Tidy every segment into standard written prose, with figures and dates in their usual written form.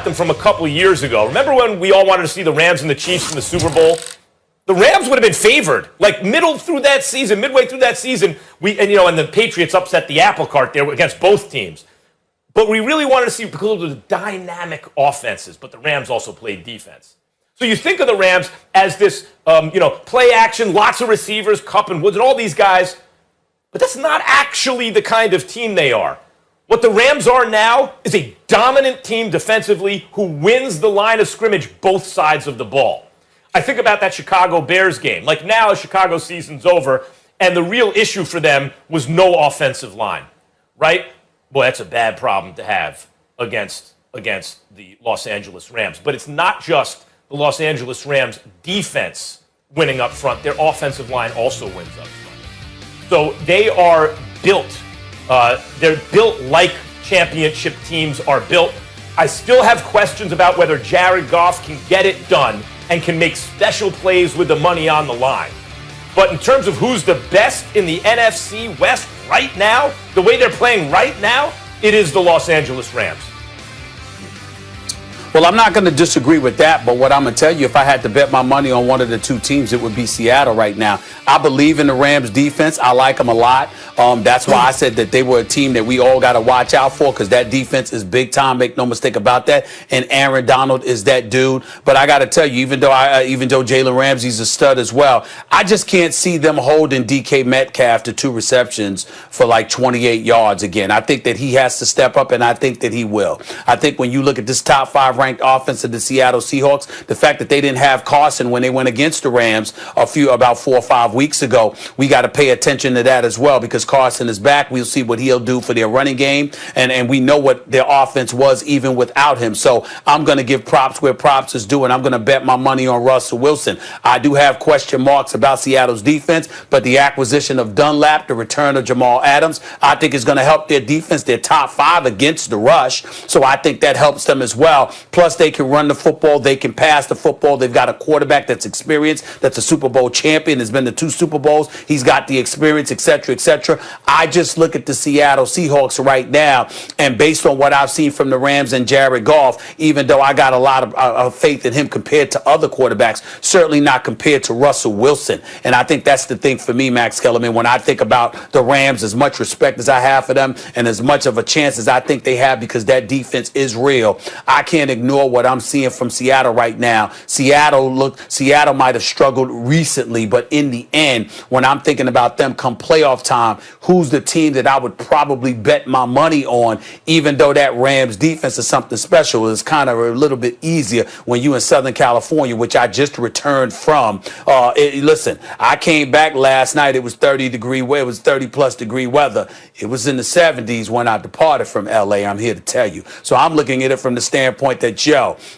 them from a couple of years ago. Remember when we all wanted to see the Rams and the Chiefs in the Super Bowl? The Rams would have been favored, like midway through that season, and the Patriots upset the apple cart there against both teams. But we really wanted to see because of the dynamic offenses, but the Rams also played defense. So you think of the Rams as this, play action, lots of receivers, Kupp and Woods and all these guys, but that's not actually the kind of team they are. What the Rams are now is a dominant team defensively who wins the line of scrimmage both sides of the ball. I think about that Chicago Bears game. Like now, Chicago season's over, and the real issue for them was no offensive line, right? Boy, that's a bad problem to have against the Los Angeles Rams. But it's not just the Los Angeles Rams defense winning up front. Their offensive line also wins up front. So they are built. They're built like championship teams are built. I still have questions about whether Jared Goff can get it done and can make special plays with the money on the line. But in terms of who's the best in the NFC West right now, the way they're playing right now, it is the Los Angeles Rams. Well, I'm not going to disagree with that, but what I'm going to tell you, if I had to bet my money on one of the two teams, it would be Seattle right now. I believe in the Rams defense. I like them a lot. That's why I said that they were a team that we all got to watch out for, because that defense is big time. Make no mistake about that. And Aaron Donald is that dude. But I got to tell you, even though Jalen Ramsey's a stud as well, I just can't see them holding DK Metcalf to 2 receptions for like 28 yards again. I think that he has to step up, and I think that he will. I think when you look at this top 5 ranked offense of the Seattle Seahawks, the fact that they didn't have Carson when they went against the Rams about 4 or 5 weeks ago, we got to pay attention to that as well, because Carson is back. We'll see what he'll do for their running game, and we know what their offense was even without him. So I'm going to give props where props is due, and I'm going to bet my money on Russell Wilson. I do have question marks about Seattle's defense, but the acquisition of Dunlap, the return of Jamal Adams, I think is going to help their defense. They're top 5 against the rush, so I think that helps them as well. Plus, they can run the football. They can pass the football. They've got a quarterback that's experienced, that's a Super Bowl champion, has been to 2 Super Bowls. He's got the experience, et cetera, et cetera. I just look at the Seattle Seahawks right now, and based on what I've seen from the Rams and Jared Goff, even though I got a lot of faith in him compared to other quarterbacks, certainly not compared to Russell Wilson. And I think that's the thing for me, Max Kellerman, when I think about the Rams, as much respect as I have for them and as much of a chance as I think they have, because that defense is real, I can't ignore what I'm seeing from Seattle right now. Seattle might have struggled recently, but in the end, when I'm thinking about them come playoff time, who's the team that I would probably bet my money on, even though that Rams defense is something special? It's kind of a little bit easier when you in Southern California, which I just returned from. Listen, I came back last night. It was 30+ degree weather. It was in the 70s when I departed from LA. I'm here to tell you. So I'm looking at it from the standpoint that,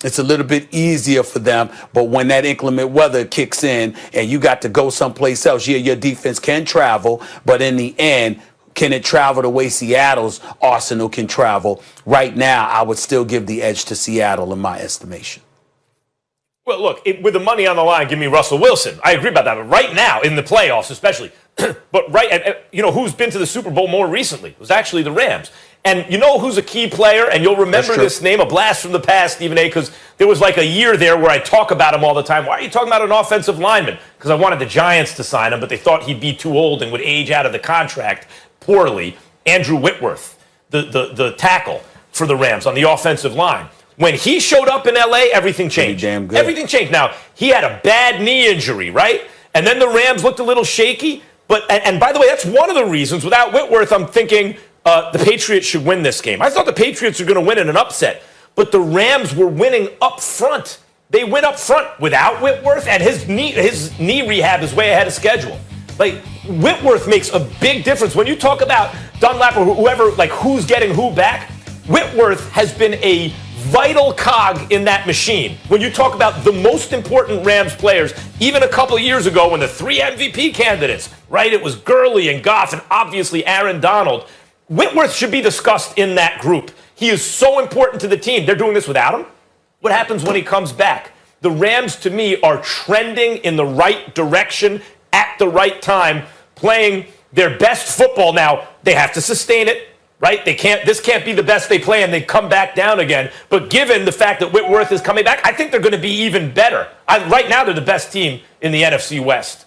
it's a little bit easier for them, but when that inclement weather kicks in and you got to go someplace else, your defense can travel, but in the end, can it travel the way Seattle's arsenal can travel? Right now, I would still give the edge to Seattle in my estimation. Well, look, with the money on the line, give me Russell Wilson. I agree about that. But right now, in the playoffs especially, who's been to the Super Bowl more recently? It was actually the Rams. And you know who's a key player? And you'll remember this name, a blast from the past, Stephen A., because there was like a year there where I talk about him all the time. Why are you talking about an offensive lineman? Because I wanted the Giants to sign him, but they thought he'd be too old and would age out of the contract poorly. Andrew Whitworth, the tackle for the Rams on the offensive line. When he showed up in L.A., everything changed. Damn good. Everything changed. Now, he had a bad knee injury, right? And then the Rams looked a little shaky. And by the way, that's one of the reasons. Without Whitworth, I'm thinking the Patriots should win this game. I thought the Patriots were going to win in an upset. But the Rams were winning up front. They went up front without Whitworth, and his knee rehab is way ahead of schedule. Like, Whitworth makes a big difference. When you talk about Dunlap or whoever, like who's getting who back, Whitworth has been a vital cog in that machine. When you talk about the most important Rams players, even a couple of years ago when the 3 MVP candidates, right, it was Gurley and Goff and obviously Aaron Donald, Whitworth should be discussed in that group. He is so important to the team. They're doing this without him. What happens when he comes back? The Rams, to me, are trending in the right direction at the right time, playing their best football. Now, they have to sustain it. right? This can't be the best they play, and they come back down again. But given the fact that Whitworth is coming back, I think they're going to be even better. Right now, they're the best team in the NFC West.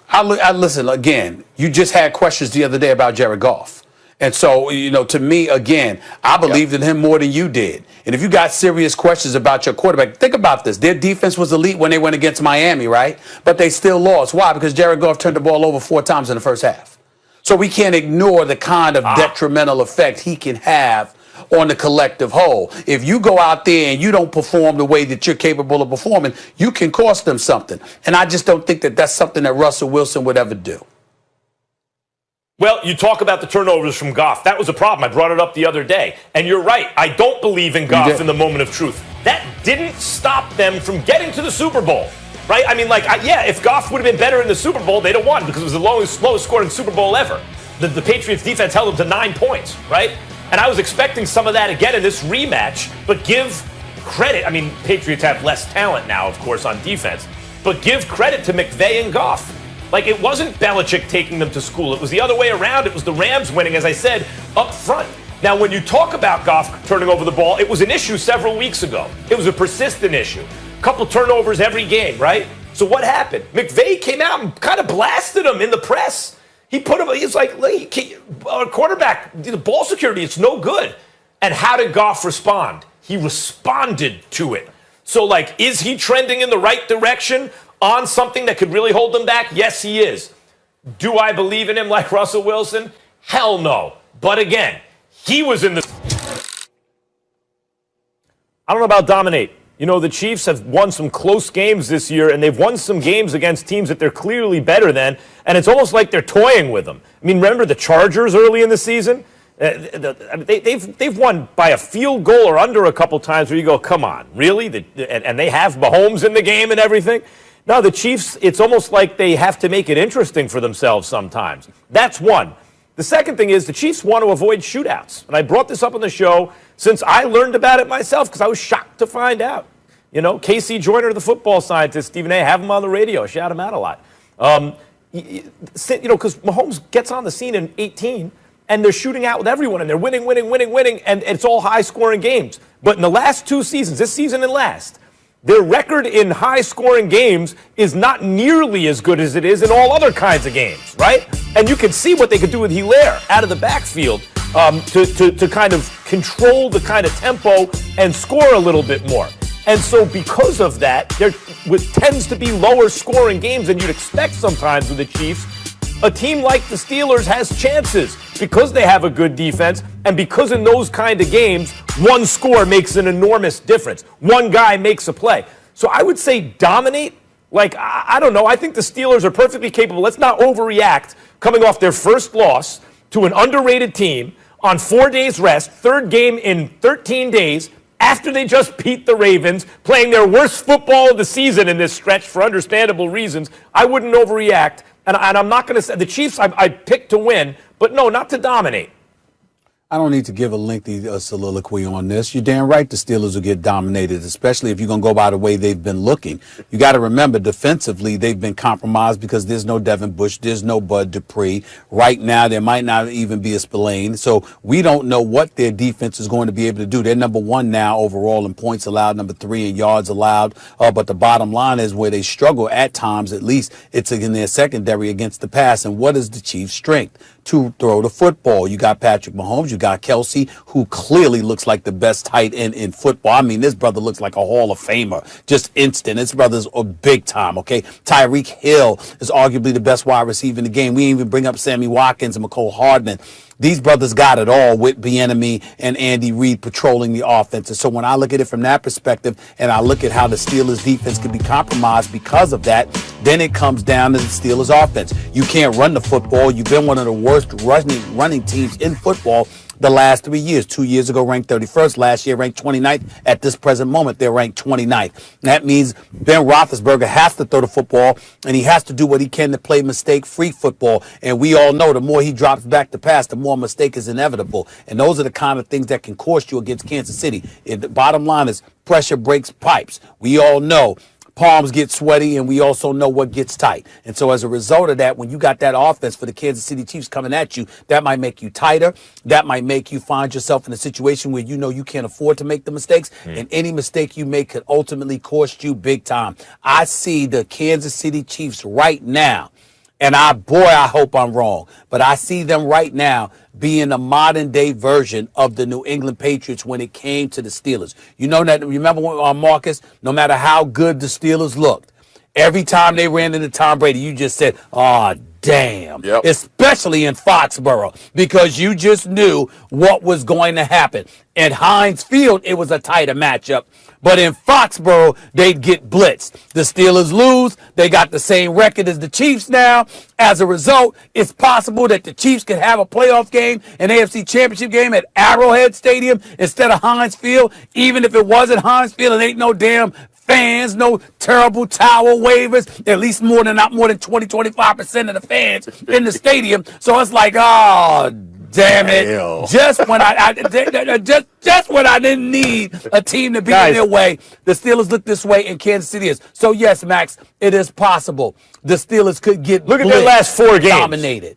I listen, again, you just had questions the other day about Jared Goff. And so, to me, again, I believed in him more than you did. And if you got serious questions about your quarterback, think about this. Their defense was elite when they went against Miami, right? But they still lost. Why? Because Jared Goff turned the ball over 4 times in the first half. So we can't ignore the kind of detrimental effect he can have on the collective whole. If you go out there and you don't perform the way that you're capable of performing, you can cost them something. And I just don't think that that's something that Russell Wilson would ever do. Well, you talk about the turnovers from Goff. That was a problem. I brought it up the other day. And you're right. I don't believe in Goff in the moment of truth. That didn't stop them from getting to the Super Bowl, right? I mean, if Goff would have been better in the Super Bowl, they'd have won because it was the lowest scoring Super Bowl ever. The Patriots defense held them to 9 points, right? And I was expecting some of that again in this rematch, but give credit. I mean, Patriots have less talent now, of course, on defense. But give credit to McVay and Goff. Like, it wasn't Belichick taking them to school. It was the other way around. It was the Rams winning, as I said, up front. Now, when you talk about Goff turning over the ball, it was an issue several weeks ago. It was a persistent issue. A couple turnovers every game, right? So what happened? McVay came out and kind of blasted him in the press. He put him, he's like, quarterback, the ball security, it's no good. And how did Goff respond? He responded to it. So, is he trending in the right direction on something that could really hold them back? Yes, he is. Do I believe in him like Russell Wilson? Hell no. But again, he was in the... I don't know about dominate. The Chiefs have won some close games this year, and they've won some games against teams that they're clearly better than, and it's almost like they're toying with them. I mean, remember the Chargers early in the season? They've won by a field goal or under a couple times where you go, come on, really? And they have Mahomes in the game and everything? No, the Chiefs, it's almost like they have to make it interesting for themselves sometimes. That's one. The second thing is the Chiefs want to avoid shootouts. And I brought this up on the show since I learned about it myself because I was shocked to find out. Casey Joyner, the football scientist, Stephen A., have him on the radio. Shout him out a lot. Because Mahomes gets on the scene in 18, and they're shooting out with everyone, and they're winning, and it's all high-scoring games. But in the last 2 seasons, this season and last, their record in high-scoring games is not nearly as good as it is in all other kinds of games, right? And you can see what they could do with Hilaire out of the backfield to kind of control the kind of tempo and score a little bit more. And so because of that, there tends to be lower scoring games than you'd expect sometimes with the Chiefs. A team like the Steelers has chances because they have a good defense and because in those kind of games, one score makes an enormous difference. One guy makes a play. So I would say dominate. I don't know. I think the Steelers are perfectly capable. Let's not overreact coming off their first loss to an underrated team on 4 days rest, third game in 13 days, after they just beat the Ravens, playing their worst football of the season in this stretch for understandable reasons. I wouldn't overreact. And I'm not going to say the Chiefs I picked to win, but no, not to dominate. I don't need to give a lengthy soliloquy on this. You're damn right the Steelers will get dominated, especially if you're going to go by the way they've been looking. You got to remember, defensively, they've been compromised because there's no Devin Bush, there's no Bud Dupree. Right now, there might not even be a Spillane. So we don't know what their defense is going to be able to do. They're number 1 now overall in points allowed, number 3 in yards allowed. But the bottom line is where they struggle at times, at least it's in their secondary against the pass. And what is the Chiefs' strength? To throw the football. You got Patrick Mahomes, you got Kelsey, who clearly looks like the best tight end in football. I mean, this brother looks like a Hall of Famer, just instant. This brother's a big time, okay? Tyreek Hill is arguably the best wide receiver in the game. We didn't even bring up Sammy Watkins and McCole Hardman. These brothers got it all with Bieniemy and Andy Reid patrolling the offense. And so when I look at it from that perspective and I look at how the Steelers defense could be compromised because of that, then it comes down to the Steelers offense. You can't run the football. You've been one of the worst running teams in football the last 3 years. 2 years ago, ranked 31st. Last year, ranked 29th. At this present moment, they're ranked 29th. That means Ben Roethlisberger has to throw the football, and he has to do what he can to play mistake-free football. And we all know the more he drops back to pass, the more mistake is inevitable. And those are the kind of things that can cost you against Kansas City. The bottom line is pressure breaks pipes. We all know palms get sweaty, and we also know what gets tight. And so as a result of that, when you got that offense for the Kansas City Chiefs coming at you, that might make you tighter. That might make you find yourself in a situation where you know you can't afford to make the mistakes, and any mistake you make could ultimately cost you big time. I see the Kansas City Chiefs right now, and I hope I'm wrong, but I see them right now being a modern day version of the New England Patriots when it came to the Steelers. You know that, remember when, Marcus, no matter how good the Steelers looked, every time they ran into Tom Brady, you just said, oh, damn. Yep. Especially in Foxborough, because you just knew what was going to happen. At Heinz Field, it was a tighter matchup. But in Foxborough, they'd get blitzed. The Steelers lose. They got the same record as the Chiefs now. As a result, it's possible that the Chiefs could have a playoff game, an AFC Championship game at Arrowhead Stadium instead of Heinz Field. Even if it wasn't Heinz Field, it ain't no damn fans, no terrible tower wavers, at least not more than 20-25% of the fans in the stadium. So it's like, oh, damn it. Hell. Just when just when I didn't need a team to be in their way, the Steelers look this way and Kansas City is. So yes, Max, it is possible the Steelers could get Look at their last 4 games. dominated.